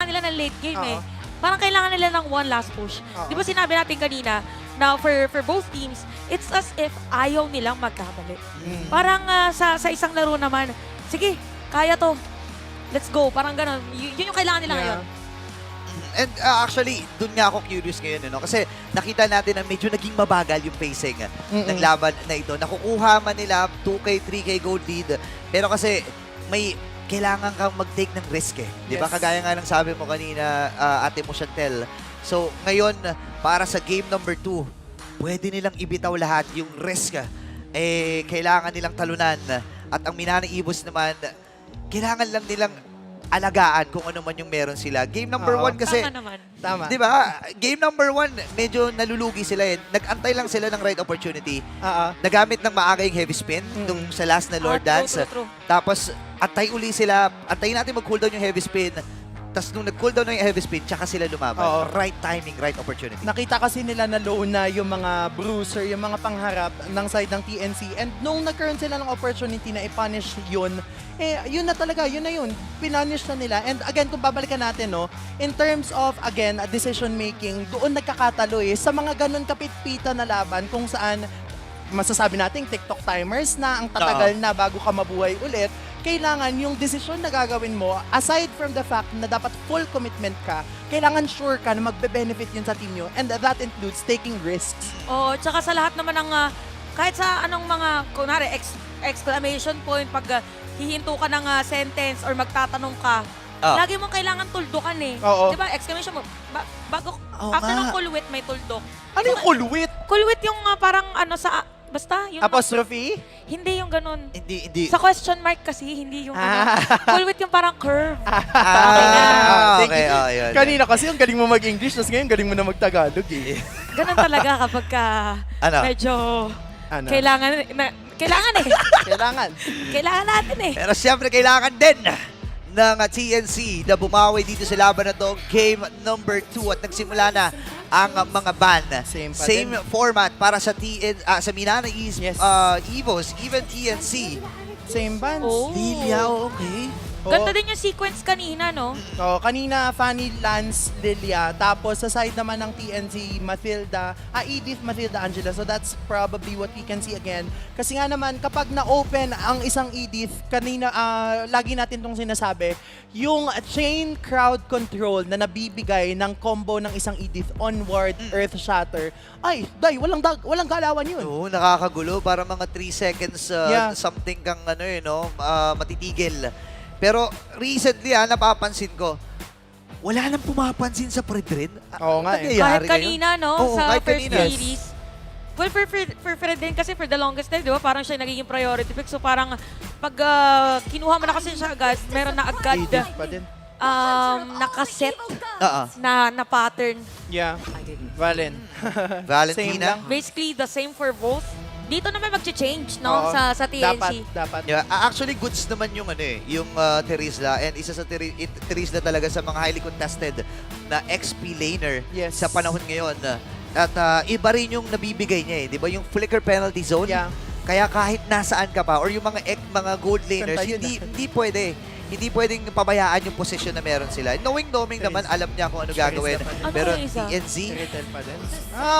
nila ng late game eh. Parang kailangan nila ng one last push. Di ba sinabi natin kanina na for both teams, it's as if ayaw nilang magkamali. Parang sa isang laro naman, sige, kaya to. Let's go. Parang ganun. Yun yung kailangan nila ngayon. And actually, dun nga ako curious ngayon, no? Kasi nakita natin na medyo naging mabagal yung pacing ng laban na ito. Nakukuha man nila 2K, 3K gold lead. Pero kasi may kailangan kang mag-take ng risk eh. Di ba? Kagaya nga ng sabi mo kanina, ate mo Chantel. So, ngayon, para sa game number 2, pwede nilang ibitaw lahat yung risk. Eh, kailangan nilang talunan. At ang Minana Evos naman, kailangan lang nilang alagaan kung ano man yung meron sila. Game number 1 kasi, Tama naman. Tama. di ba? Game number 1, medyo nalulugi sila eh. Nag-antay lang sila ng right opportunity. Nagamit ng maaga yung heavy spin nung sa last na Lord Dance. True. Tapos, antay uli sila. Antayin natin mag-cooldown yung heavy spin. Tapos nung nag-cooldown na yung heavy spin, tsaka sila lumaban. Right timing, right opportunity. Nakita kasi nila na low na yung mga bruiser, yung mga pangharap ng side ng TNC. And nung nagkaroon sila ng opportunity na i-punish yun, eh, yun na talaga, yun na yun. Pinunish na nila. And again, kung babalikan natin, no, in terms of, again, decision making, doon nagkakatalo eh. Sa mga ganun kapitpita na laban kung saan masasabi natin TikTok timers na ang tatagal na bago ka mabuhay ulit, kailangan yung desisyon na gagawin mo, aside from the fact na dapat full commitment ka, kailangan sure ka na magbe-benefit yun sa team nyo. And that includes taking risks. Oo, tsaka sa lahat naman ng, kahit sa anong mga, kunwari, exclamation point, pag hihinto ka ng sentence or magtatanong ka, lagi mong kailangan tuldukan eh. Di ba, exclamation mo, bago, after ng kulwit, may tuldok. Ano yung kulwit? Kulwit yung parang ano sa, basta, yung Apostrophe? hindi yung ganun. Hindi. Sa question mark kasi, hindi yung ano. Kulwit yung parang curve. Thank Okay, you. yun. Kanina kasi yung galing mo mag-English, tapos ngayon galing mo na mag-Tagalog eh. Ganun talaga kapag Ano? medyo Ano? kailangan eh. Kailangan. Kailangan natin eh. Pero siyempre, kailangan din ng TNC na bumawi dito sa laban na to. Game number 2 at nagsimula na ang mga ban. Same format para sa sa Minana Yes. Evos, even TNC. Same bands. Oh. Lilia, okay. Ganda din yung sequence kanina, no? Kanina, Fanny, Lance, Lilia. Tapos sa side naman ng TNC, Edith, Mathilda, Angela. So that's probably what we can see again. Kasi nga naman, kapag na-open ang isang Edith, kanina, lagi natin itong sinasabi, yung chain crowd control na nabibigay ng combo ng isang Edith, onward, earth shatter, ay, walang galawan yun. Oo, nakakagulo. Para mga 3 seconds something kang matitigil. Pero recently, napapansin ko, wala nang pumapansin sa Fredrin. Oo nga eh. Kahit kanina, no? Oo, sa kahit first kanina. series. Well, for Fred din kasi for the longest time, di ba? Parang siya nagiging priority pick. So parang pag kinuha mo na kasi siya agad, meron na agad Edith pa din. nakaset Oo. na pattern. Yeah. Valen. Valentina. Basically, the same for both. Dito naman mag-change, no? Oo. Sa TNC. Dapat. Yeah, actually, goods naman yung yung Terizla. And isa sa Terizla talaga sa mga highly contested na XP laner Yes. sa panahon ngayon. At iba rin yung nabibigay niya eh. Di ba? Yung flicker penalty zone. Yeah. Kaya kahit nasaan ka pa or yung mga gold laners, Kanta yun, hindi pwede. Hindi pwedeng pabayaan yung position na meron sila. Knowing naman, alam niya kung ano gagawin. Ano Pero yung isa? TNC, Retail pa din.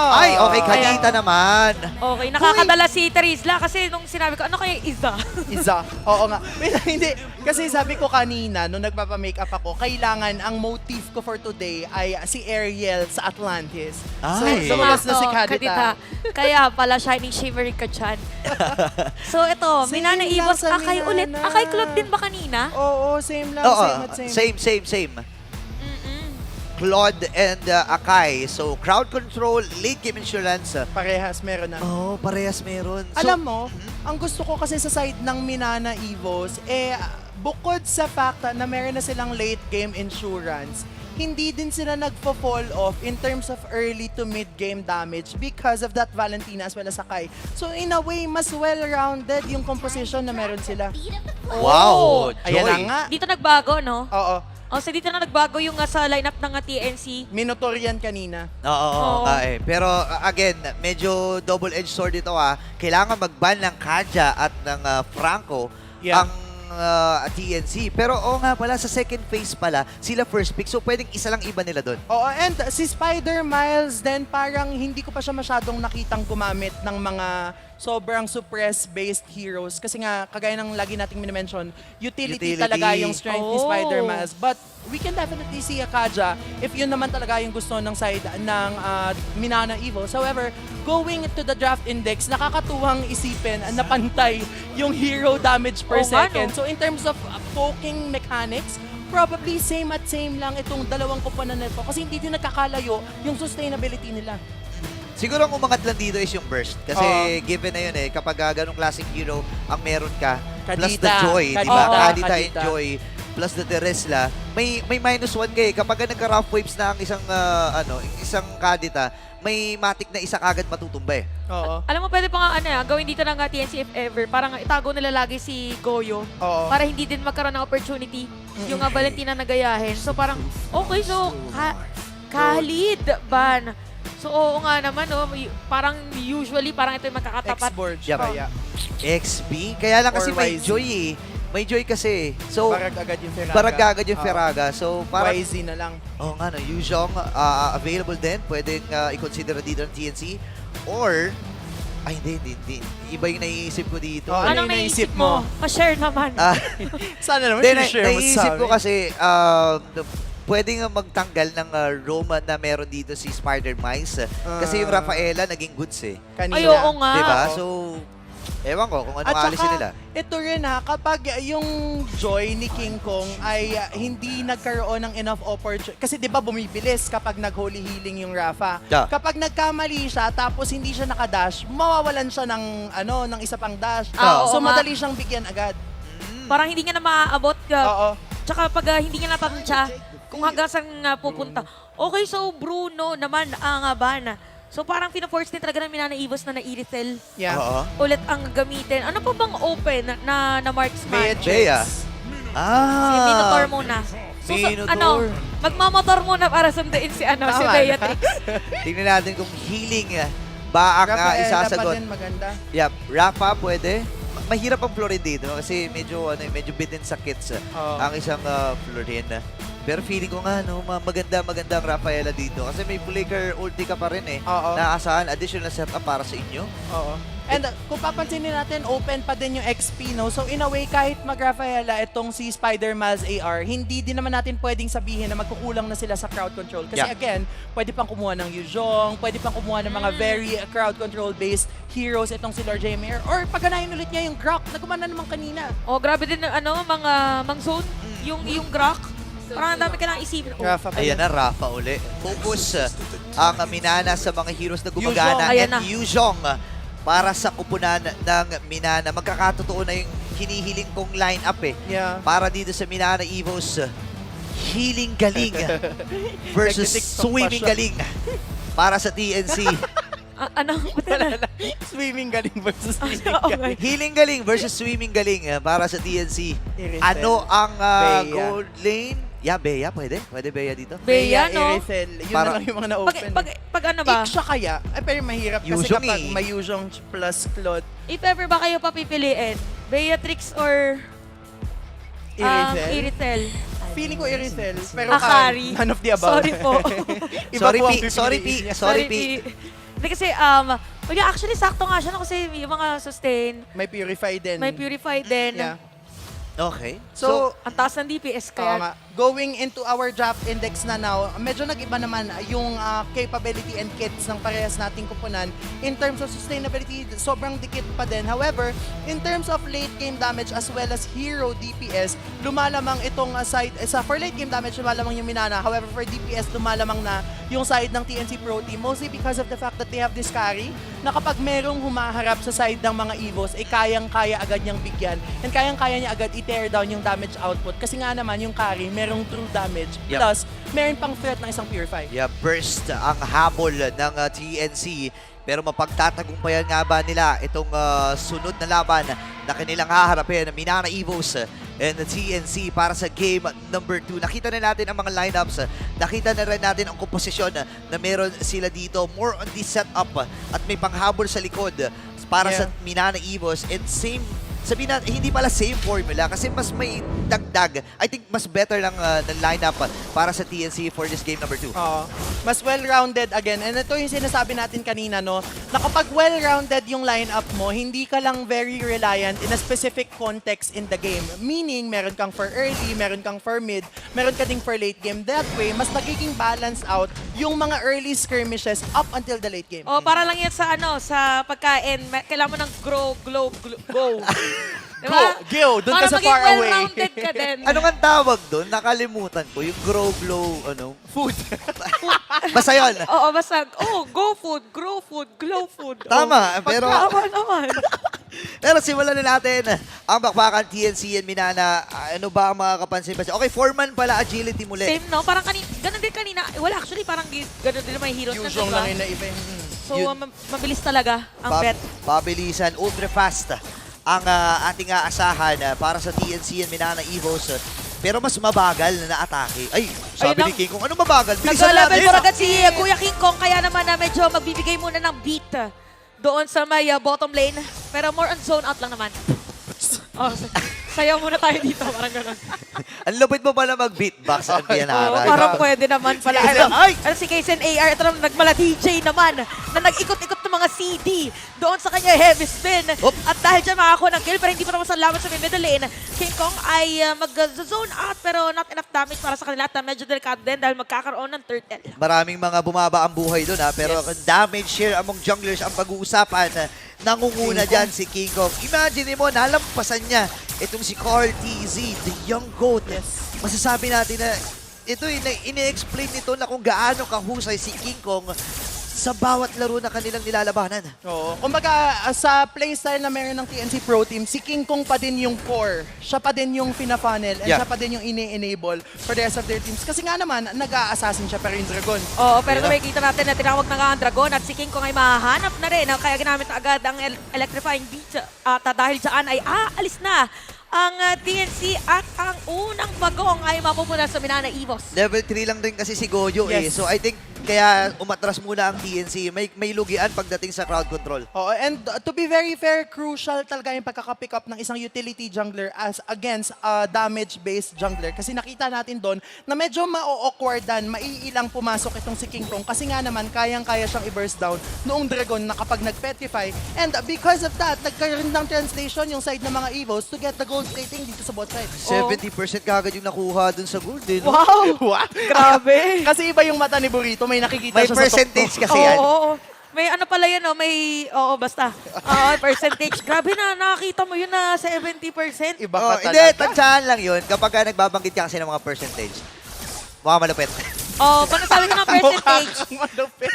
ay, okay, Kanita naman. Okay, nakakadala si Terizla kasi nung sinabi ko, ano kaya Iza? Isa. Oo nga. Wait, hindi. Kasi sabi ko kanina, nung nagpapa-makeup ako, kailangan ang motif ko for today ay si Ariel sa Atlantis. Ay. So, sumalas na si Kadita. Kaya pala Shining Shivery ka dyan. So ito, Same Minana lang Evos, sa Akay Minana. ulit. Akay Club din ba kanina? Oo, same lang. Oo, Same. same. Claude and Akai. So, crowd control, late game insurance. Parehas meron na. Oh, parehas meron. So, Alam mo, ang gusto ko kasi sa side ng Minana Evos, bukod sa fact na meron na silang late game insurance, hindi din sila nagpo-fall off in terms of early to mid-game damage because of that Valentina as well as Sakai. So in a way, mas well-rounded yung composition na meron sila. wow, Ayan na Joy. nga. Dito nagbago, no? Oo. So dito na nagbago yung sa lineup ng TNC. Minotaur yan kanina. Oo. Pero again, medyo double-edged sword ito. Kailangan mag-ban ng Kaja at ng Franco. Yeah. Ang TNC. Pero oo nga pala, sa second phase pala, sila first pick. So pwedeng isa lang iba nila doon. Oo, and si Spider Miles then parang hindi ko pa siya masyadong nakitang gumamit ng mga sobrang suppress-based heroes. Kasi nga, kagaya ng lagi nating minimension, utility talaga yung strength ni Oh. Spider Miles. But we can definitely see a Kaja if yun naman talaga yung gusto ng side ng Minana Evos. However, going to the draft index, nakakatuwang isipin na pantay yung hero damage per Oo nga, second. no? So in terms of poking mechanics, probably same at same lang itong dalawang kumpanan nito kasi hindi din nagkakalayo yung sustainability nila. Siguro ang umangat lang dito is yung burst. Kasi given na yun kapag ganong classic hero ang meron ka, plus the Kadita. joy, di ba? Kadita. Kadita and Kadita. joy, plus the Teresla, may -1 kapag nagka-rough waves na ang isang Kadita, may matik na isa kagad matutumba Oo. Alam mo, pwede pa nga gawin dito ng TNC if ever. Parang itago nila lagi si Goyo. Oo. Para hindi din magkaroon ng opportunity yung Valentina na gayahin. So parang, okay, so Khalid ban. So oo nga naman, parang usually parang ito yung magkakatapat. X-board Yup. kaya. XP. Kaya lang kasi Or may YZ. joy May joy kasi. So, Barag agad yung Ferraga. barag agad yung Oo. Ferraga. So, parang, YZ na lang. oh nga no, Yuzhong available din. Pwedeng i-consider dito ng TNC. Or, ay hindi. Iba yung naiisip ko dito. Oh, ano Anong yung naisip naisip mo? mo? Pa-share naman. Ah, Sana naman Then, share mo naisip sa ko amin. kasi, pwede nga magtanggal ng Roma na meron dito si Spider Miles. Kasi yung Rafaela naging goods Kanina. Ay, oo nga. Diba? Oo. So, ewan ko kung At anong alisin saka, nila. ito rin kapag yung joy ni King Kong ay hindi nagkaroon ng enough opportunity. Kasi di ba bumibilis kapag nag-holy healing yung Rafa. Yeah. Kapag nagkamali siya tapos hindi siya nakadash, mawawalan siya ng isa pang dash. Ah, so oo nga. madali siyang bigyan agad. Parang hindi niya na maaabot. Oo. Tsaka pag hindi niya natansya, kung hanggang saan pupunta. Okay, so Bruno naman ang ban. So parang pina-force din talaga ng Minana Evos na na-Irithel Yeah. Oo. ulit ang gamitin. Ano pa bang open na marksman? Bea. Si Minotaur muna. So, Minotaur. magmamotor muna para sunduin si si Tama. Beatrix. Tingnan natin kung healing ba ang Rafaela pa isasagot. din maganda. Yep, Rafa pwede. Mahirap ang Florin dito no? Kasi medyo bitten sa kits Oo. ang isang Florin. Pero feeling ko nga maganda ang Rafaela dito kasi may flicker ulti ka pa rin Oo. Naasahan additional setup para sa inyo. Oo. And kung papansinin natin, open pa din yung XP, no? So in a way, kahit mag-Rafaela itong si Spider Miles AR, hindi din naman natin pwedeng sabihin na magkukulang na sila sa crowd control. Kasi Yeah. again, pwede pang kumuha ng Yuzhong, pwede pang kumuha ng mga very crowd control-based heroes itong si Lord Jameer. Or paganayin ulit niya yung Grok na gumana naman kanina. Oh, grabe din ng mga mang-zone. Yung Grok. Parang ang dami ka nang isipin. Oh, Rafa pa Ayan din. na, Rafa uli. Focus ang Minana sa mga heroes na gumagana. Yuzhong, ayan And na. Yuzhong para sa kupunan ng Minana. Magkakatotoo na yung hinihiling kong line-up Yeah. Para dito sa Minana Evos. Healing galing versus Nagtitiktok pa swimming siya. galing para sa TNC. Ano? Swimming galing versus Okay. Healing galing versus swimming galing para sa TNC. Irithel. Ano ang Bea. gold lane? Yeah, Bea, pwede. Pwede Bea dito. Bea, no? Irithel. Yun Para- na lang yung mga na-open. Pag ano ba? Iksha kaya? Ay, pero mahirap kasi Yuzhong kapag may eh. Yuzhong plus Claude, If ever ba kayo papipiliin? Beatrix or Irithel. Irithel? Feeling ko Irithel, pero Akari. none of the above. Sorry po. Iba Sorry, po ang P. Sorry, pipiliin P. niya. Sorry, P. Hindi kasi, actually, sakto nga siya no, kasi yung mga sustain, May purify din. may purify din. Yeah. Okay. So, Ang taas ng DPS kaya kaya. going into our draft index na now, medyo nag-iba naman yung capability and kits ng parehas nating kupunan. In terms of sustainability, sobrang dikit pa din. However, in terms of late game damage as well as hero DPS, lumalamang itong side, for late game damage, lumalamang yung Minana. However, for DPS, lumalamang na yung side ng TNC Pro Team. Mostly because of the fact that they have this carry na kapag merong humaharap sa side ng mga Evos, kayang-kaya agad niyang bigyan. And kayang-kaya niya agad i-tear down yung damage output. Kasi nga naman, yung carry, merong true damage. Yep. Plus, meron pang threat ng isang Purify. Yeah, burst ang habol ng TNC. Pero mapagtatagumpayan nga ba nila itong sunod na laban na kanilang haharapin, Minana Evos and the TNC para sa game number 2. Nakita na natin ang mga lineups. Nakita na rin natin ang komposisyon na meron sila dito. More on the setup at may panghabol sa likod para sa Yeah. Minana Evos. And same sabihin na, hindi pala same formula kasi mas may dagdag. I think mas better lang ng lineup para sa TNC for this game number 2. Oo. Mas well-rounded again. And ito yung sinasabi natin kanina, no? Na kapag well-rounded yung lineup mo, hindi ka lang very reliant in a specific context in the game. Meaning, meron kang for early, meron kang for mid, meron ka ding for late game. That way, mas nagiging balance out yung mga early skirmishes up until the late game. O, para lang yan sa sa pagkain. Kailangan mo ng go. Diba? Gil, dun ka Para sa maging far away. well-rounded ka din. Ano nga tawag doon? Nakalimutan ko. Yung grow, glow, food. Basta yun. Oo, basta, go food, grow food, glow food. Tama, pero... Tama naman. Pero simulan na natin ang bakbakan TNC and Minana. Ano ba ang mga kapansin-pansin? Okay, 4-man pala agility muli. Same, no? Parang ganun din kanina. Wala, actually, parang ganun din naman yung heroes na, Fusion diba? lang yung naiba. So, Yun. mabilis talaga ang bet. Pabilisan, ultra fast ang ating aasahan para sa TNC and Minana Evos. Pero mas mabagal na atake. Ay, sabi Ayun ni King Kong, ano mabagal? Bilisan Nag-level natin. 4 agad si Kuya King Kong, kaya naman na medyo magbibigay muna ng beat doon sa may bottom lane. Pero more on zone out lang naman. Sayaw muna tayo dito, parang gano'n. Ang lupit mo pala mag-beatbox, ang Oo, Pianara. parang pwede naman pala. Si Kaisen, ay! Si Kaisen AR, ito naman nagmala DJ naman na nag-ikot-ikot ng mga CD doon sa kanya heavy spin. Oop. At dahil dyan makakuha ng kill, pero hindi pa naman sa laban sa may middle lane. King Kong ay mag-zone out pero not enough damage para sa kanila at medyo delikado din dahil magkakaroon ng turtle. Maraming mga bumaba ang buhay doon pero damage share among junglers ang pag-uusapan. Nangunguna dyan si King Kong. Imagine mo, nalampasan niya itong si Carl TZ, the young goat. Masasabi natin na ito ini-explain nito na kung gaano kahusay si King Kong sa bawat laro na kanilang nilalabanan. Oo. Kumbaga, sa playstyle na meron ng TNC Pro Team, si King Kong pa din yung core. Siya pa din yung pina-funnel and Yeah. siya pa din yung ini-enable for the rest of their teams. Kasi nga naman, nag-a-assassin siya pero yung Dragon. Oo, pero Yun na. nakikita natin na tinawag na nga ang Dragon at si King Kong ay mahahanap na rin. Kaya ginamit na agad ang electrifying beat. At dahil dyan ay aalis na ang TNC at ang unang bagong ay mapupuna sa Minana Evos. Level 3 lang din kasi si Goyo Yes. So I think kaya umatras muna ang TNC. May lugian pagdating sa crowd control. Oo, and to be very fair, crucial talaga yung pagkaka-pick up ng isang utility jungler as against a damage-based jungler. Kasi nakita natin doon na medyo ma-awkwardan, maiilang pumasok itong si King Kong. Kasi nga naman, kayang-kaya siyang i-burst down noong Dragon na kapag nag-petrify. And because of that, nagkaroon ng translation yung side ng mga Evos to get the gold plating dito sa bot side. 70% kagad yung nakuha dun sa gold. Wow! What? Grabe! Kasi iba yung mata ni Burrito, may nakikita May siya sa percentage tuktok. kasi yan. Oo. May ano pala yan, may, basta. Percentage. Grabe na, nakakita mo yun na 70%. Iba Oh, ka hindi, talaga. tansyahan lang yun kapag ka nagbabanggit ka kasi ng mga percentage. Mukha malupit. Pag nasabi ko ng percentage, Mukha kang malupit.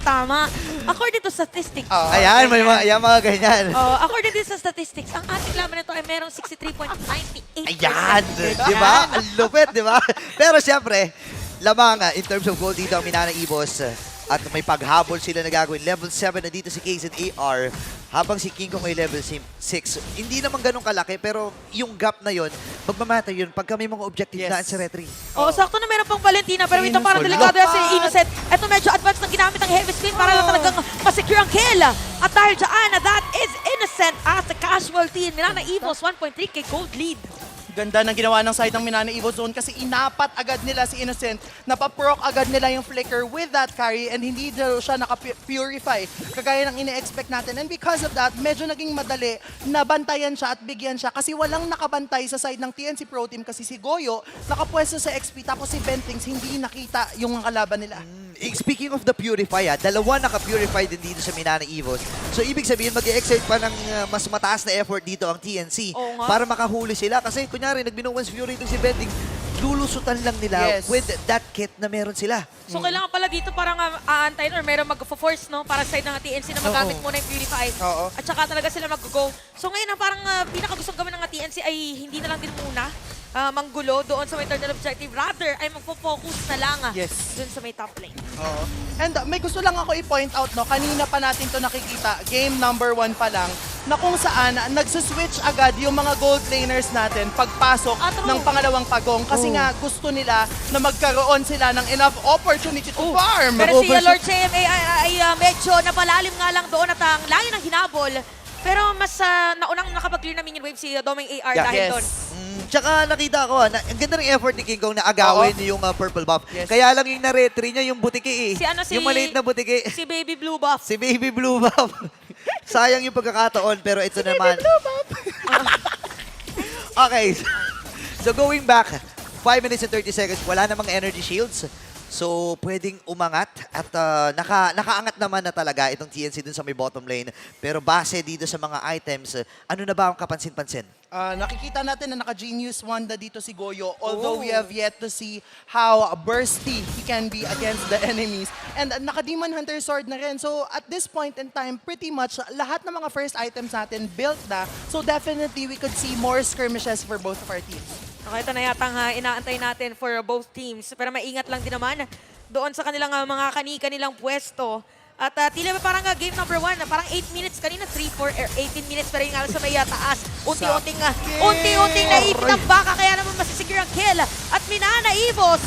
tama. According to statistics, Ayan, may mga ganyan. according to statistics, ang ating laban nito ay merong 63.98%. Ayan! Di ba? Ang lupit, di ba? Pero siyempre, lamang in terms of gold dito ang Minana Evos. At may paghabol sila na gagawin. Level 7 na dito si KZ AR. Habang si King Kong ay level 6. Hindi naman ganun kalaki, pero yung gap na yon magmamatter yun pagka may mga objective Yes. na sa retry. Sakto na meron pang Valentina, pero ito parang Innocent. delikado yan si Innocent. Ito medyo advanced na ginamit ang heavy spin para lang talagang masecure ang kill. At dahil dyan, that is Innocent as a casualty. Minana Evos, 1.3k gold lead. Ganda ng ginawa ng side ng Minana Evo Zone kasi inapat agad nila si Innocent. Napaproc agad nila yung flicker with that carry and hindi daw siya naka-purify kagaya ng ine-expect natin. And because of that, medyo naging madali na bantayan siya at bigyan siya kasi walang nakabantay sa side ng TNC Pro Team kasi si Goyo nakapwesto sa XP tapos si Bentings hindi nakita yung kalaban nila. Speaking of the Purify, dalawa naka-Purify din dito sa Minana Evos. So, ibig sabihin, mag-exert pa ng mas mataas na effort dito ang TNC Oo nga. para makahuli sila. Kasi, kunyari, nagbinuwans Fury ito si Bending, lulusutan lang nila Yes. with that kit na meron sila. So kailangan pala dito parang aantayin or meron mag-force no para sa side ng TNC na magamit muna yung Purify. Oo. At saka talaga sila mag-go. So ngayon ang parang pinakagustong gawin ng TNC ay hindi na lang din muna manggulo doon sa may internal objective. Rather ay magpo-focus na lang Yes. doon sa may top lane. Oo. And may gusto lang ako i-point out, no, kanina pa natin to nakikita, game number 1 pa lang, na kung saan nagsiswitch agad yung mga gold laners natin pagpasok True. ng pangalawang pagong kasi nga gusto nila na magkaroon sila ng enough opportunity to farm. Pero si Lord CMA ay medyo napalalim nga lang doon at ang layo ng hinabol Pero mas naunang nakapag-clear na minion wave si Doming AR Yeah. dahil Yes. doon. Tsaka nakita ko, ang ganda ng effort ni King Kong na agawin yung purple buff. Yes. Kaya lang yung na-retry niya yung butiki eh. Si yung maliit na butiki. Si Baby Blue Buff. Si Baby Blue Buff. Sayang yung pagkakataon, pero ito naman. Okay. So going back, 5 minutes and 30 seconds, wala namang energy shields. So, pwedeng umangat at nakaangat naman na talaga itong TNC dun sa may bottom lane. Pero base dito sa mga items, ano na ba ang kapansin-pansin? Nakikita natin na naka-genius Wanda dito si Goyo, although we have yet to see how bursty he can be against the enemies. And naka-Demon Hunter Sword na rin. So at this point in time, pretty much lahat ng mga first items natin built na. So definitely we could see more skirmishes for both of our teams. Okay, ito na yatang inaantay natin for both teams. Pero maingat lang din naman doon sa kanilang mga kanilang pwesto. At tila ba parang game number 1, parang 8 minutes kanina, 3, 4, 18 minutes. Pero yung sa may taas, unti-unting naipit ang baka. Kaya naman masisecure ang kill. At Minana Evos,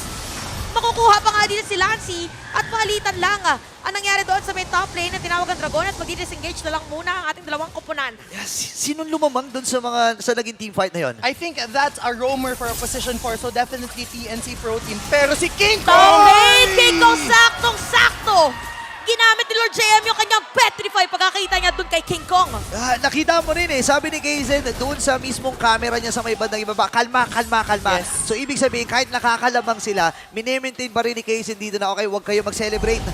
makukuha pa nga din si Lancy. At palitan lang ang nangyari doon sa may top lane na tinawag ang Dragon. At mag-disengage na lang muna ang ating dalawang koponan. Yes. Sinong lumamang dun sa naging team fight na yon? I think that's a roamer for a position 4, so definitely TNC Pro Team. Pero si King Kong! King Kong saktong-sakto! Ginamit ni Lord JM yung kanyang Petrify pagkakita niya dun kay King Kong. Nakita mo rin sabi ni Kaizen doon sa mismong camera niya sa may bandang ibaba, kalma. Yes. So ibig sabihin, kahit nakakalamang sila, minimaintain pa rin ni Kaizen dito na okay, huwag kayo mag-celebrate.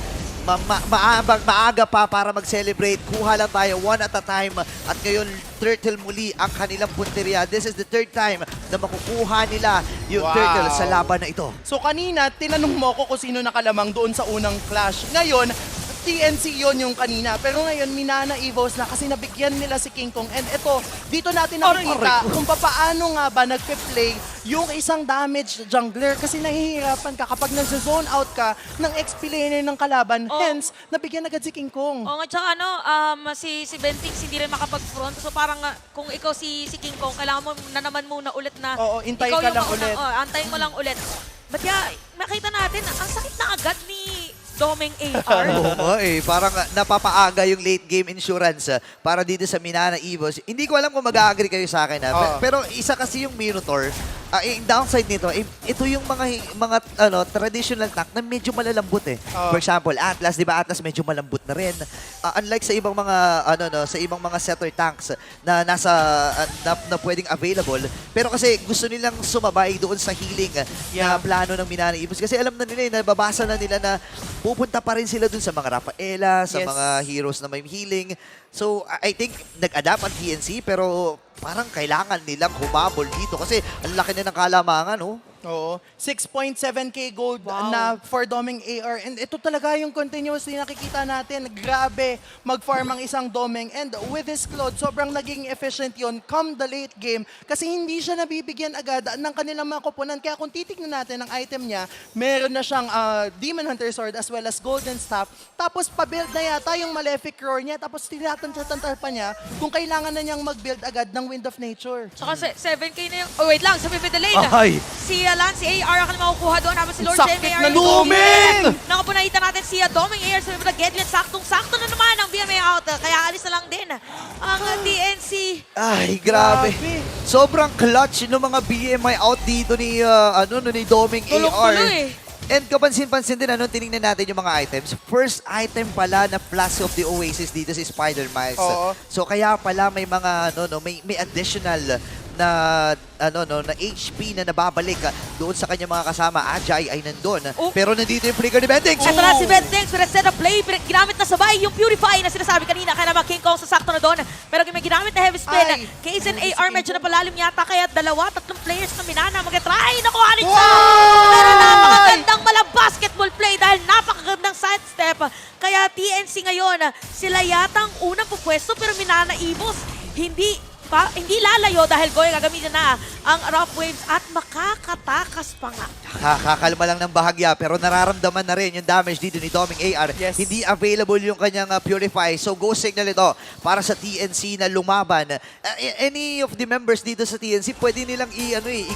Maaga pa para mag-celebrate. Kuha lang tayo one at a time. At ngayon, Turtle muli ang kanilang punteriya. This is the third time na makukuha nila yung Turtle sa laban na ito. So kanina, tinanong mo ko kung sino nakalamang doon sa unang clash. Ngayon, TNC yon yung kanina. Pero ngayon, Minana Evos na kasi nabigyan nila si King Kong. And ito, dito natin nakikita kung paano nga ba nagpe-play yung isang damage jungler. Kasi nahihirapan ka kapag nag-zone out ka ng XP laner ng kalaban. Hence, nabigyan agad si King Kong. Oo nga, tsaka si Bentix hindi rin makapag-front. So parang kung ikaw si King Kong, kailangan mo na naman muna ulit na Oo, intay ikaw ka yung lang ulit. Antayin mo lang ulit. But yeah, makita natin, ang sakit na agad ni Doming AR. Oo nga parang napapaaga yung late game insurance para dito sa Minana Evos. Hindi ko alam kung mag-agree kayo sa akin. Pero isa kasi yung Minotaur, yung downside nito, ito yung mga traditional tank na medyo malalambot For example, Atlas, di ba? Atlas medyo malambot na rin. Unlike sa ibang mga sa ibang mga setter tanks na nasa na pwedeng available. Pero kasi gusto nilang sumabay doon sa healing na plano ng Minana Evos. Kasi alam na nila, nababasa na nila na pupunta pa rin sila dun sa mga Rafaela, sa mga heroes na may healing. So, I think nag-adapt ang TNC pero parang kailangan nilang humabol dito kasi ang laki na ng kalamangan, Oo. 6.7k gold na for Doming AR. And ito talaga yung continuously nakikita natin. Grabe mag-farm ang isang Doming. And with his Claude, sobrang naging efficient yon come the late game. Kasi hindi siya nabibigyan agad ng kanilang mga koponan. Kaya kung titignan natin ang item niya, meron na siyang Demon Hunter Sword as well as Golden Staff. Tapos pa-build na yata yung Malefic Roar niya. Tapos tinatantya pa niya kung kailangan na niyang mag-build agad ng Wind of Nature. Tsaka 7k na yung... Oh, wait lang, sa middle lane. Ay! Si Lance AR ang makukuha doon. Habang si Lord Sakit JM AR. na Doming! Nakapunahita natin si Doming AR sa middle Gedlet. Saktong-sakto na naman ang BMA out. Kaya alis na lang din ang TNC. Ay, grabe. Sobrang clutch ng mga BMI out dito ni Doming AR. Tulong-tuloy. And kapansin-pansin din, tinignan natin yung mga items. First item pala na Flask of the Oasis dito si Spider-Miles. Oo. So kaya pala may mga may additional na na HP na nababalik doon sa kanyang mga kasama. Ajay ay nandun. Pero nandito yung flicker ni Bentix. Ito na si Bentix, pero set of play, ginamit na sabay yung Purify na sinasabi kanina. Kaya naman King Kong sasakto na doon. Pero may ginamit na heavy spin. Kaizen AR medyo napalalim yata, kaya 2-3 players na Minana mag-try. Nakuha rin siya! Pero napakagandang basketball play dahil napakagandang sidestep. Kaya TNC ngayon, sila yatang unang pupwesto pero Minana Evos hindi lalayo dahil Goy gagamitin na ang rough waves at makakatakas pa nga. Kakalma lang ng bahagya pero nararamdaman na rin yung damage dito ni Doming AR. Yes. Hindi available yung kanyang Purify. So go signal ito para sa TNC na lumaban. Any of the members dito sa TNC pwede nilang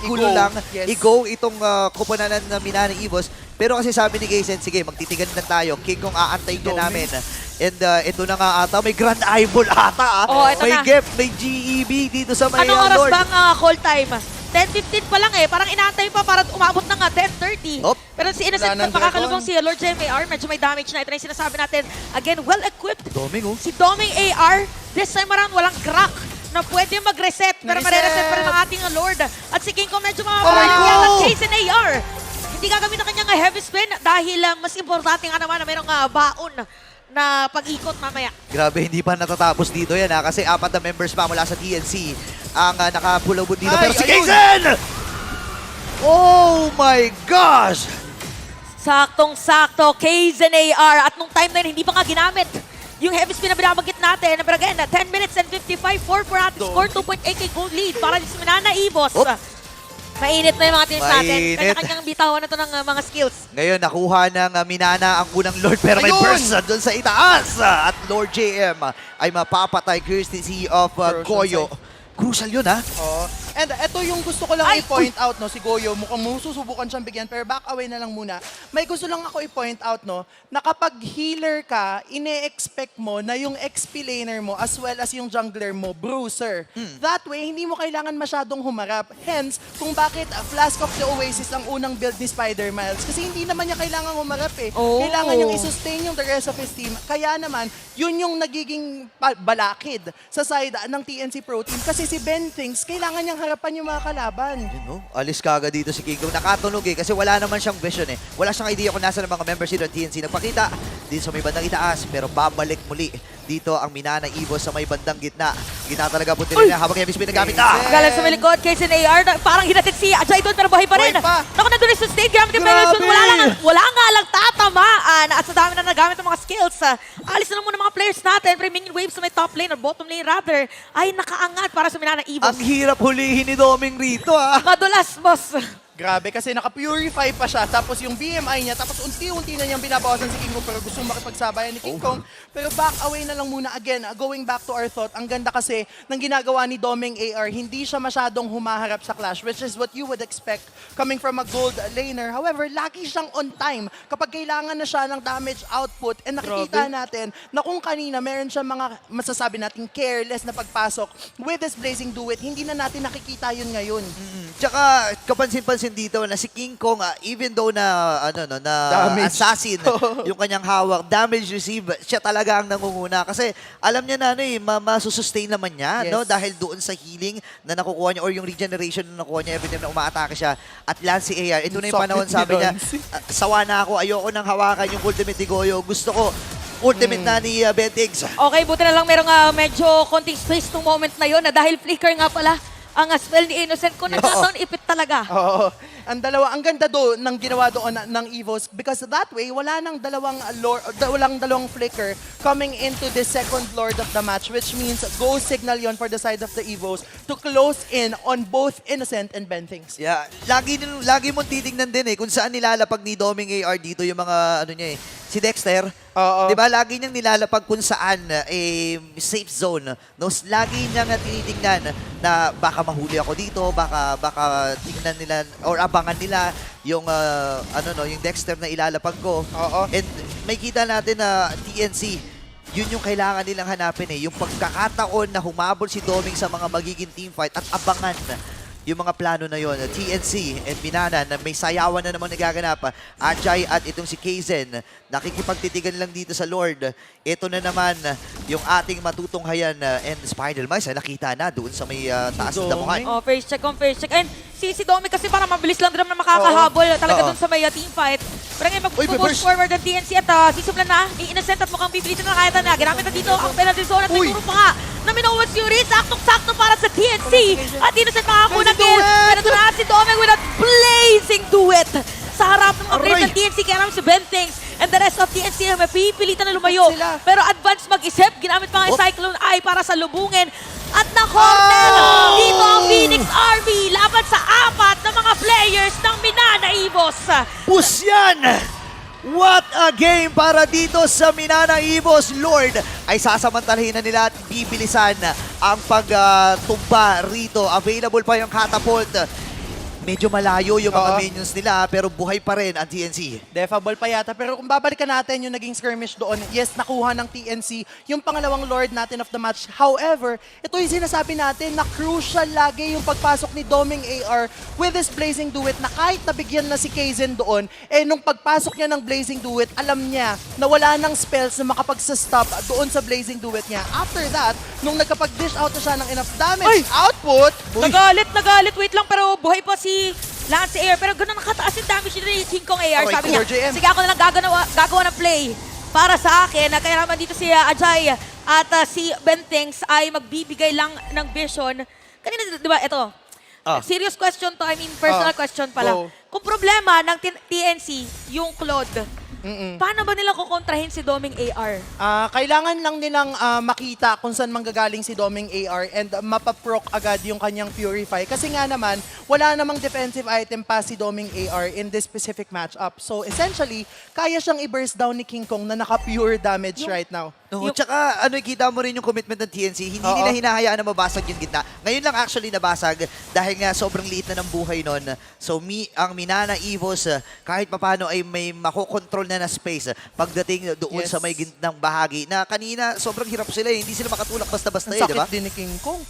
igulo lang, i-go itong kupunanan na Minana Evos. Pero kasi sabi ni Kaizen, sige, magtitigan na tayo. King Kong aantayin ka namin. And ito na nga ata, may Grand Eyeball ata. Oo, ito may na. Gep, may GEB dito sa may Anong oras Lord. bang call time? 10:15 pa lang eh. Parang inaantay pa para umabot na nga 10:30. Op. Pero si Innocent Wala ng pa makakalubong dragon. si Lord JMAR. Medyo may damage na. Ito na yung sinasabi natin. Again, well-equipped. Doming, oh. Si Doming AR, this time around, walang crack na pwede mag-reset. Pero Na-reset. mare-reset pa rin ang ating Lord. At si King Kong medyo Oh! mamapalit at Jason AR. Hindi gagamit ang kanyang heavy spin dahil mas importante nga naman na mayroong baon na pag-ikot mamaya. Grabe, hindi pa natatapos dito yan ha. Kasi 4 na members pa mula sa TNC ang nakapulabot dito. Ay, Pero si ayun. Kaizen! Oh my gosh! Saktong-sakto, Kaizen AR. At nung time na yun, hindi pa nga ginamit yung heavy spin na binabanggit natin. Pero again, 10 minutes and 55 for ating score, 2.8k gold lead para sa Minana Evos. Op. Mainit na yung mga teams natin. Mainit. Kanya-kanyang bitawan na ito ng mga skills. Ngayon, nakuha ng Minana ang unang Lord pero may Ayun! burst doon sa itaas. At Lord JM ay mapapatay courtesy of Corrosion Goyo. side. Crucial yun ha. Oo. And ito yung gusto ko lang Ay! i-point out, no, si Goyo, mukhang susubukan siyang bigyan, pero back away na lang muna. May gusto lang ako i-point out, no, na kapag healer ka, ine-expect mo na yung XP laner mo as well as yung jungler mo, bruiser. That way, hindi mo kailangan masyadong humarap. Hence, kung bakit Flask of the Oasis ang unang build ni Spider-Miles. Kasi hindi naman niya kailangan humarap eh. Oh. Kailangan niyang i-sustain yung the rest of his team. Kaya naman, yun yung nagiging balakid sa side ng TNC Pro Team. Kasi si Ben Things, kailangan niyang harapan yung mga kalaban. Yun, no? Alis kaga dito si King Kong. Nakatunog eh kasi wala naman siyang vision eh. Wala siyang idea kung nasa ng mga members dito ng TNC. Nagpakita dito sa may bandang itaas pero babalik muli dito ang Minana Evos sa may bandang gitna. Gitna talaga po nila habang heavy spin na gamit na. Galang sa may likod, Kaizen AR, parang hinatid si Ajay doon pero buhay pa rin. Buhay pa. Naku, nandun yung sustain, gamit yung Grabe! Pegasus. Wala nga lang tatamaan. At sa dami na nagamit ng mga skills, alis na lang muna mga players natin. Pero yung minion waves sa may top lane or bottom lane rather, ay nakaangat para sa Minana Evos. Ang hirap hulihin ni Doming rito ah. Madulas, boss. Grabe, kasi naka-purify pa siya, tapos yung BMI niya, tapos unti-unti na niyang binabawasan si King Kong pero gusto makipagsabayan ni King Kong. Pero back away na lang muna. Again, going back to our thought, ang ganda kasi ng ginagawa ni Doming AR, hindi siya masyadong humaharap sa clash, which is what you would expect coming from a gold laner. However, lagi siyang on time kapag kailangan na siya ng damage output. And nakikita natin na kung kanina meron siya mga masasabi natin careless na pagpasok with this Blazing Do It, hindi na natin nakikita yun ngayon. Tsaka kapansin-pansin dito na si King Kong even though na Damage. assassin yung kanyang hawak, damage receive, siya talaga ang nangunguna kasi alam niya na masusustain naman niya Yes. no dahil doon sa healing na nakukuha niya or yung regeneration na nakukuha niya every time na umaatake siya at Lance AR. Ito na yung Sakit panahon ni sabi niya, Lance. sawa na ako, ayoko nang hawakan yung ultimate ni Goyo. Gusto ko ultimate na ni Bentigs. Okay, buti na lang merong medyo konting space nung moment na yon na dahil flicker nga pala ang spell ni Innocent. Kung nagkataon, ipit talaga. Oo. Ang ganda do ng ginawa doon ng Evos because that way wala nang dalawang flicker coming into the second lord of the match, which means go signal yon for the side of the Evos to close in on both Innocent and Ben Things. Yeah, lagi mong titingnan din kung saan nilalapag ni Doming AR dito yung mga niya si Dexter. Oo. 'Di ba? Lagi niyang nilalapag kung saan safe zone. No, lagi niyang tinitingnan na baka mahuli ako dito, baka tingnan nila or abangan nila yung yung Dexter na ilalapag ko. Oo. And may kita natin na TNC yun yung kailangan nilang hanapin yung pagkakataon na humabol si Doming sa mga magiging teamfight at abangan yung mga plano na yon. TNC and Minana na may sayawan na naman nagaganap. Ajay at itong si Kaizen nakikipagtitigan lang dito sa Lord. Ito na naman yung ating matutunghayan and Spider-Mice nakita na doon sa may taas ng damuhan. Oh, first check on first check. And si Domi kasi parang mabilis lang din naman makakahabol talaga Oo. dun sa may team fight. Pero ngayon Uy, mag-push reverse. forward ang TNC at sisublan na ni Innocent at mukhang pipilitan na kaya na. Ginamit na dito ang penalty zone at Uy. siguro pa nga na Minowas Fury. Saktong-sakto para sa TNC. At Innocent makakuna kill. Pero ito na si Domi with a blazing duet sa harap ng mga players ng TNC. Kaya naman si Ben Things and the rest of TNC na mapipilitan na lumayo. Sila. Pero advance mag-isip. Ginamit pa nga yung Cyclone Eye para sa lubungin. At na-corner dito ang Phoenix Army laban sa 4 na mga players ng Minana Evos. Push yan! What a game para dito sa Minana Evos. Lord ay sasamantalahin na nila at bibilisan ang pagtumba rito. Available pa yung catapult. medyo malayo yung mga Oo. minions nila, pero buhay pa rin ang TNC. Defable pa yata. Pero kung babalikan natin yung naging skirmish doon, yes, nakuha ng TNC yung pangalawang Lord natin of the match. However, ito yung sinasabi natin na crucial lagi yung pagpasok ni Doming AR with this Blazing Duet na kahit nabigyan na si Kaizen doon, nung pagpasok niya ng Blazing Duet, alam niya na wala nang spells na makapag-stop doon sa Blazing Duet niya. After that, nung nagkapag-dish out na siya ng enough damage output, Nagalit. Wait lang, pero buhay pa si Lance Air. Pero ganun nakataas yung damage nila ni King Kong AR. Aray Sabi ko, niya, RJM. sige ako na lang gagawa ng play para sa akin. Kaya naman dito si Ajay at si Bentings ay magbibigay lang ng vision. Kanina, di ba, ito. Serious question to, I mean personal question pala. Go. Kung problema ng TNC, yung Claude, paano ba nila kukontrahin si Doming AR? Kailangan lang nilang makita kung saan manggagaling si Doming AR and mapaproc agad yung kanyang Purify. Kasi nga naman, wala namang defensive item pa si Doming AR in this specific matchup. So essentially, kaya siyang i-burst down ni King Kong na naka-pure damage right now. No, tsaka kita mo rin yung commitment ng TNC. Hindi nila hinahayaan na mabasag yung gitna. Ngayon lang actually nabasag dahil nga sobrang liit na ng buhay nun. So ang Minana Evos kahit papano ay may makokontrol na space pagdating doon Yes. sa may gitnang bahagi na kanina sobrang hirap sila eh. Hindi sila makatulak basta-basta Ang eh, di ba? sakit din ni King Kong.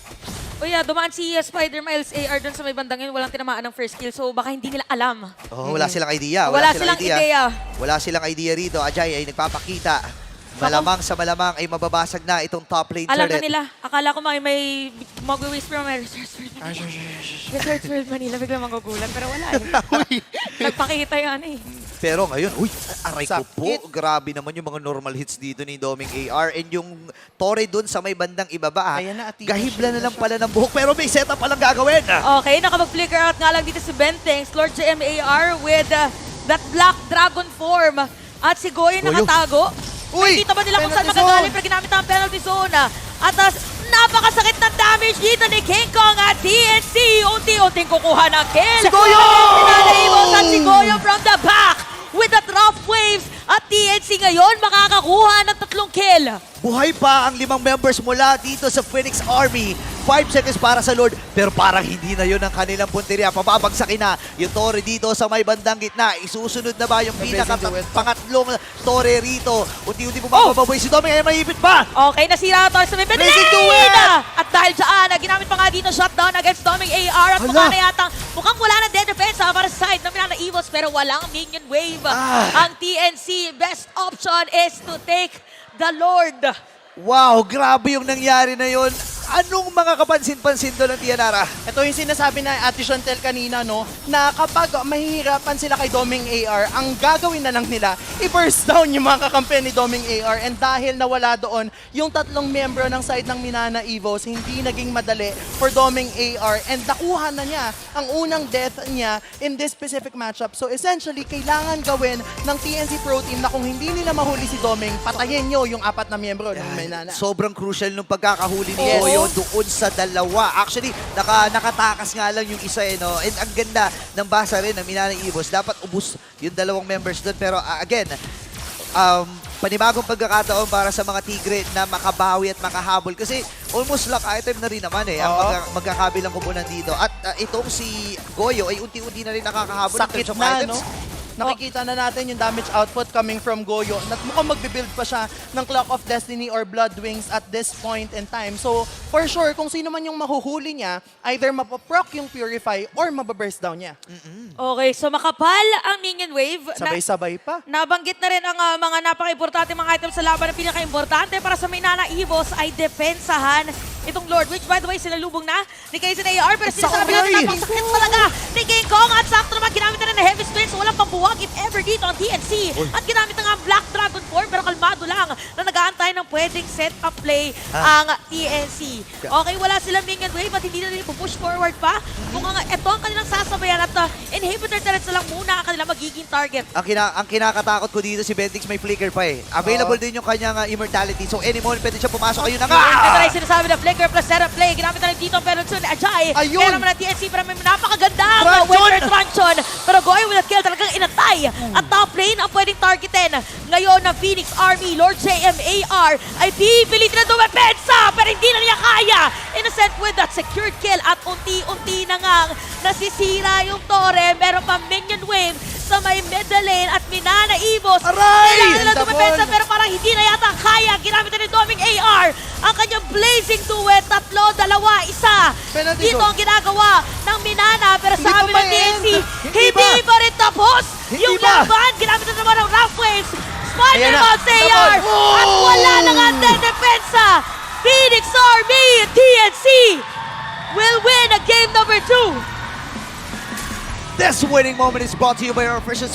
O yeah, dumaan si Spider Miles AR doon sa may bandang yun. Walang tinamaan ng first kill. So baka hindi nila alam. Wala silang idea. Wala silang ideya. Wala silang idea rito. Ajay ay nagpapakita. Malamang sa malamang ay mababasag na itong top lane Alam na turret. nila. Akala ko may mag-whisper may Research World Manila. Research World Manila. Biglang magugulat. Pero wala eh. Nagpakita yan eh. Pero ngayon, aray ko po. Sakit. Grabe naman yung mga normal hits dito ni Doming AR. And yung Torre dun sa may bandang ibaba. Ayan na, Ati. Gahibla na lang pala ng buhok. Pero may setup palang gagawin. Okay, nakapag-flicker out nga lang dito si Bentings. Lord JMAR with that black dragon form. At si Goy nakatago. Uy! Nakikita ba nila kung saan Penalty magagaling zone! pero ginamit ang penalty zone. At napakasakit ng damage dito ni King Kong at TNC. Unti-unting kukuha ng kill. Si Goyo! Pinalaibos at si Goyo from the back with the rough waves. At TNC ngayon makakakuha ng 3 kill. Buhay pa ang 5 members mula dito sa Phoenix Army. 5 seconds para sa Lord. Pero parang hindi na yun ang kanilang punteriya. Pababagsakin na yung Torre dito sa may bandang gitna. Isusunod na ba yung pangatlong Torre rito? Unti-unti bumababoy si Doming. Ay, maipit pa! Okay, nasira ito sa may Blazing Duet! At dahil dyan, ginamit pa nga dito shutdown against Doming AR. At Hala! mukha na yatang, mukhang wala na dead defense para sa side ng Minana Evos pero walang minion wave. Ang TNC, best option is to take the Lord. Wow, grabe yung nangyari na yun. Anong mga kapansin-pansin doon ng Tianara? Ito yung sinasabi na Ate Chantel kanina, no? Na kapag mahihirapan sila kay Doming AR, ang gagawin na lang nila, i-burst down yung mga kakampi ni Doming AR. And dahil nawala doon, yung 3 membro ng side ng Minana Evos, hindi naging madali for Doming AR. And nakuha na niya ang unang death niya in this specific matchup. So essentially, kailangan gawin ng TNC Pro Team na kung hindi nila mahuli si Doming, patayin nyo yung 4 na membro ng Minana. Sobrang crucial nung pagkakahuli ni Yes. Goyo doon sa dalawa. Actually, nakatakas nga lang yung isa eh, no? And ang ganda ng basa rin ng Minana Evos. Dapat ubus yung 2 members doon. Pero again, panibagong pagkakataon para sa mga Tigre na makabawi at makahabol. Kasi almost lock item na rin naman eh, ang magkakabilang kupunan dito. At itong si Goyo ay unti-unti na rin nakakahabol. in Sakit terms of na, items. no? Nakikita na natin yung damage output coming from Goyo. Mukhang magbibuild pa siya ng Clock of Destiny or Blood Wings at this point in time. So, for sure, kung sino man yung mahuhuli niya, either mapaproc yung Purify or mababurst down niya. Okay, so makapal ang minion wave. Sabay-sabay pa. Nabanggit na rin ang mga napaka-importante mga items sa laban na pinaka-importante para sa Minana Evos ay depensahan itong Lord, which by the way, sinalubong na ni Kaizen AR. Pero sinasabi natin napakasakit talaga ni King Kong at sakto naman ginamit na rin na Heavy Spin. So walang pambuwag if ever dito ang TNC. At ginamit na nga ang Black Dragon form pero kalmado lang na nag-aantay ng pwedeng set-up play ang TNC. Okay, wala silang minion wave at hindi na rin push forward pa. Mukhang ito ang kanilang sasabayan at inhibitor turrets na lang muna ang kanilang magiging target. Ang kinakatakot ko dito si Bentix may flicker pa eh. Available din yung kanyang immortality. So any moment pwede siya pumasok. Ayun na nga! Ito na yung sinasabi na flicker plus setup play. Ginamit na rin dito ang penalty ni Ajay. Ayun! Kaya naman ang TNC pero may napakagandang Truncheon! winter truncheon. Pero going with a kill talagang inatay. At top lane ang pwedeng targetin. Ngayon ng Phoenix Army, Lord JMAR. ay pipilitin na dumepensa pero hindi na niya kaya. Innocent with that secured kill at unti-unti na nga nasisira yung torre. Meron pa minion wave sa may middle lane at Minana Evos. Aray! Kailangan nila Ganda dumepensa ball. pero parang hindi na yata kaya. Ginamit na ni Doming AR ang kanyang blazing duet. 3, 2, 1. Penalty Dito goal. ang ginagawa ng Minana pero Hindi sa pa amin ng ba TNC, end? hindi pa rin tapos Hindi yung ba? laban. Ginamit na naman ng Rough Waves. Ayan na. Spider-Man sa AR Double. at wala na nga din depensa. Phoenix Army TNC will win a game number 2. This winning moment is brought to you by our official